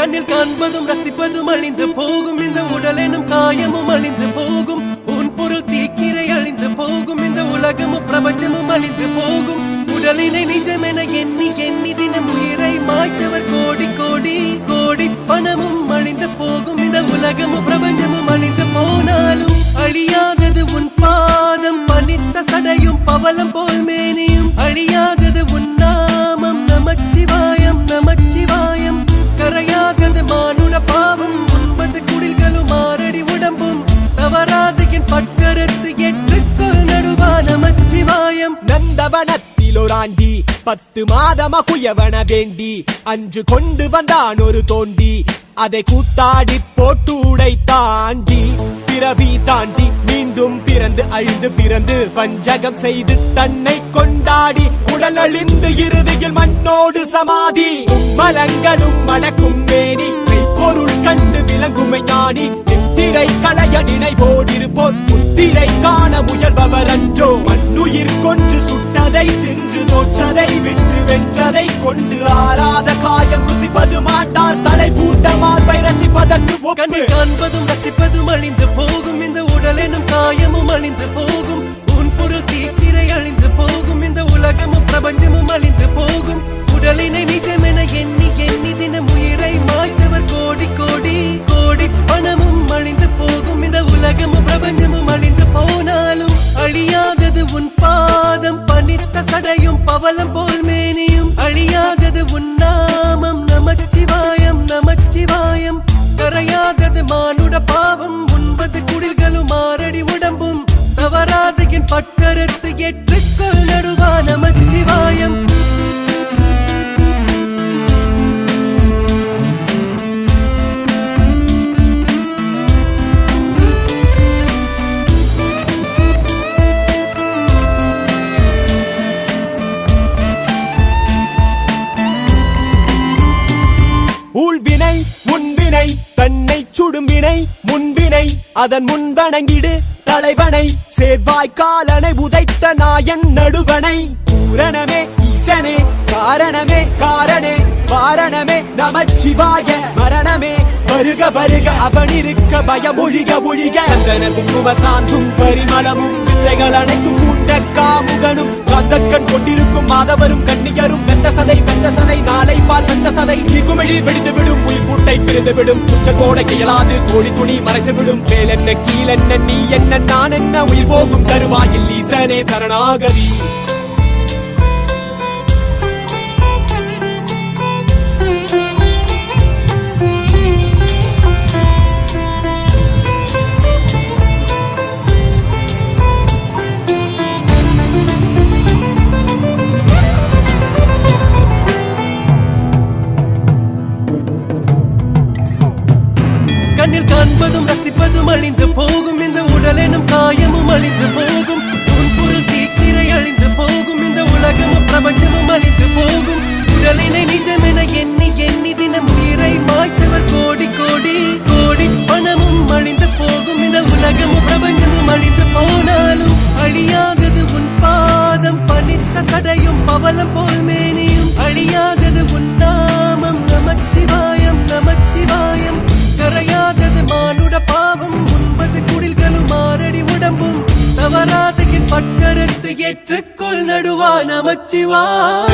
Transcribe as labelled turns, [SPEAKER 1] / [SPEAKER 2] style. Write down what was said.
[SPEAKER 1] கண்ணில் காண்பதும் ரசிப்பதும் அழிந்து போகும், இந்த உடல் எனும் காயமும் அழிந்து போகும். உன் பொருள் தீக்கிரை அழிந்து போகும், இந்த உலகமும் பிரபஞ்சமும் அழிந்து போகும். உடலினை நிஜமென எண்ணி எண்ணி தினம் உயிரை மாய்த்தவர் கோடி கோடி கோடி. பணமும் அழிந்து போகும், இந்த உலகமும் பிரபஞ்சமும் அழிந்து போனாலும் அழியாதது உன் பாதம். பனித்த சடையும் பவளம் போல் மேனியும் அழியாதது உன் நாமம். நமச்சிவாயம் நமச்சிவாயம். கரையாதது மானுட பாவம், 9 குடில்களும் 6 அடி உடம்பும். தவறாது என் பட்கருத்து ஏற்றுக்கொள் நடுவா நமச்சிவாயம்.
[SPEAKER 2] நந்தவனத்தில் ஓராண்டி 10 மாதமா குயவன வேண்டி அன்று கொண்டு வந்தான் ஒரு தோண்டி. அதை கூத்தாடி போட்டு உடை தாண்டி பிறவி தாண்டி மீண்டும் பிறந்து அழிந்து பிறந்து வஞ்சகம் செய்து தன்னை கொண்டாடி உடல் அழிந்து இறுதியில் மண்ணோடு சமாதி. மலங்களும் மணக்கும் மேனி பொருள் கண்டு விளங்குமை ஞானி. திரை களைய நினைவோடிருப்போர் முத்திரை காண முயல்பவர் அன்றோ. மண்ணுயிர் கொன்று சுட்டதை தின்று தோற்றதை விட்டு வென்றதை கொண்டு ஆறாத காயம் ருசிப்பது மாட்டார். தலை பூட்ட மார்பை ரசிப்பதற்கு
[SPEAKER 1] கண்ணில் காண்பதும் ரசிப்பதும் அழிந்து போகும், இந்த உடல் எனும் காயமும் அழிந்து போகும். உன் பொருள் தீக்கிரை அழிந்து போகும், இந்த உலகமும் பிரபஞ்சமும் அழிந்து போகும். உடலினை நிஜமென எண்ணி எண்ணி தினம் உயிரை மாய்த்தவர் கோடி கோடி கோடி. பணமும் அழிந்து போகும், இந்த உலகமும் பிரபஞ்சமும் அழிந்து போனாலும் அழியாதது உன் பாதம். பனித்த சடையும் பவளம் போல் மேனியும் அழியாதது உன் நாமம். நமச்சிவாயம் நமச்சிவாயம். கரையாதது மானுட பாவம், 9 குடில்களும் 6 அடி உடம்பும். தவறாது என் பட்கருத்து ஏற்றுக்கொள் நடுவா நமச்சிவாயம்.
[SPEAKER 2] ஊழ்வினை முன்வினை தன்னை சுடும்பினை முன்வினை அதன் முன்வணங்கிடு தலைவனை. சேர்வாய்க்காலனை உதைத்த நாயன் நடுவனை. பூரணமே ஈசனே காரணமே காரணே வாரணமே நமச்சிவாய. மரணமே வருக வருக அவனிருக்க பயமொழிக ஒழிக. சந்தன குங்கும சாந்தும் பரிமளமும் வித்தைகள் அனைத்தும் கூட்ட காமுகனும். கந்தக்கண் கொண்டிருக்கும் மாதவரும் கண்ணியரும். வெந்த சதை நாளை பால் வெந்த சதை. குமிழி வெடித்து விடும் உயிர் கூட்டை பிரிந்து விடும். உச்ச கோடை இயலாது கோழி துணி மறைத்து விடும். மேல் என்ன கீழ் என்ன நீ என்ன நான் என்ன உயிர் போகும் தருவாயில் ஈசனே சரணாகதி.
[SPEAKER 1] கண்ணில் காண்பதும் ரசிப்பதும் அழிந்து போகும், இந்த உடல் எனும் காயமும் அழிந்து போகும். உன் பொருள் தீக்கிரை அழிந்து போகும், இந்த உலகமும் பிரபஞ்சமும் அழிந்து போகும். உடலினை நிஜமென எண்ணி எண்ணி தினம் உயிரை மாய்த்தவர் கோடி கோடி கோடி. பணமும் அழிந்து போகும், இந்த உலகமும் பிரபஞ்சமும் அழிந்து போனாலும் அழியாதது உன் பாதம். பனித்த சடையும் பவளம் போல் மேனியும் அழியாதது உன் நாமம். நமச்சிவாயம் நமச்சிவாயம். கரையாதது மானுட பாவம், 9 குடில்களும் 6 அடி உடம்பும். தவறாது என் பட்கருத்து ஏற்றுக்கொள் நடுவா நமச்சிவாயம்.